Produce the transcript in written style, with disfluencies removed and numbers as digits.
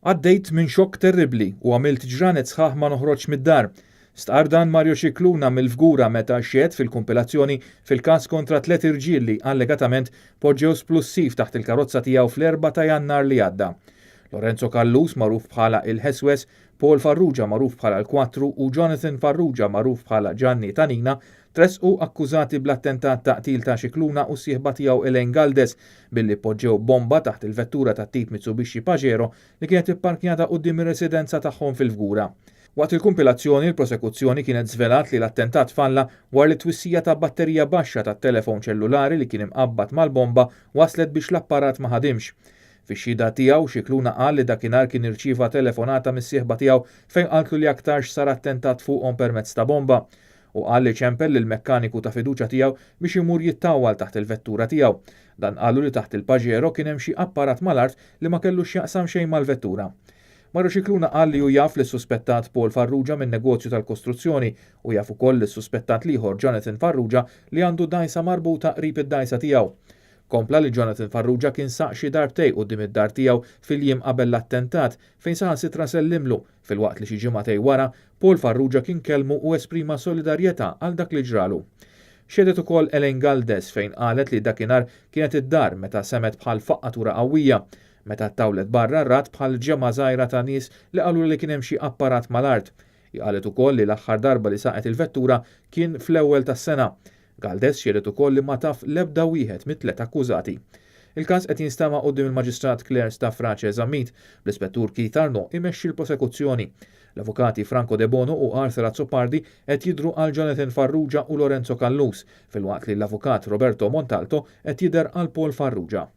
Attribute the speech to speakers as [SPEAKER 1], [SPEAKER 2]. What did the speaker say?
[SPEAKER 1] Għaddejt minn xokk terribli u għamilt ġranet sħaħ ma noħroġ mid-dar. Stqar dan Mario Scicluna mill-Fgura meta xied fil-kompilazzjoni fil-każ kontra 3 irġiel li allegatament poġġew splussiv taħt il-karozza tiegħu fl-4 ta' Jannar li għadda. Lorenzo Callus magħruf bħala il-Ħeswes, Paul Farrugia magħruf bħala l-4 u Jonathan Farrugia magħruf bħala Gianni Tanina tresqu akkużati bl-attentat ta' qtil ta' Scicluna u sieħba tiegħu Elaine Galdes billi poġġew bomba taħt il-vettura ta' tip Mitsubishi Pajero li kienet ipparkjata quddiem ir-residenza tagħhom fil-Fgura. Waqt il-kompilazzjoni l-prosekuzzjoni kienet żvelat li l-attentat falla wara li twissija ta' batterija baxxa tat-telefon ċellulari li kien imqabbad mal-bomba waslet biex l-apparat ma ħadimx. Fix-xhieda tiegħu Scicluna qal li dakinhar kien irċieva telefonata mis-sieħba tiegħu fejn qaltlu li aktarx sar attentat fuqhom permezz ta' bomba u qal li ċempel lill-mekkaniku ta' fiduċja tiegħu biex imur jittawwal taħt il-vettura tiegħu. Dan qalu li taħt il-Pajero kien hemm xi apparat mal-art li ma kellux jaqsam xejn mal-vettura. Mario Scicluna qal li hu jaf li suspettat Paul Farrugia minn negozju tal-kostruzzjoni u jaf ukoll li suspettat ieħor Jonathan Farrugia li għandu dajsa marbuta qrib id-dajsa tiegħu. Kompla li Jonathan Farrugia kien saq xi darbtej quddiem id-dar tiegħu fil-jiem qabel l-attentat fejn saħansitra sellimlu fil-waqt li xi ġimagħtej wara Paul Farrugia kien kelmu u esprima solidarjetà għal dak li ġralu. Xedet ukoll Elaine Galdes fejn qalet li dakinhar kienet id-dar meta semet bħal faqqatura qawwija meta ttawlet barra r-rat bħal ġemma żgħira ta' nies li qalu li kien hemm xi apparat mal-art. Qalet ukoll li l-aħħar darba li saqet il-vettura kien fl-ewwel tas-sena. Galdes xiedet ukoll li ma taf l-ebda wieħed mit-tliet akkużati. Il-każ qed jinstema' quddiem il-Maġistrat Claire Staffrace Zammit, l-Ispettur Keith Arno imexxi l-prosekuzzjoni. L-avukati Franco De Bono u Arthur Azzopardi qed jidhru għal Jonathan Farrugia u Lorenzo Callus, filwaqt li l-avukat Roberto Montalto qed jidher għal Paul Farrugia.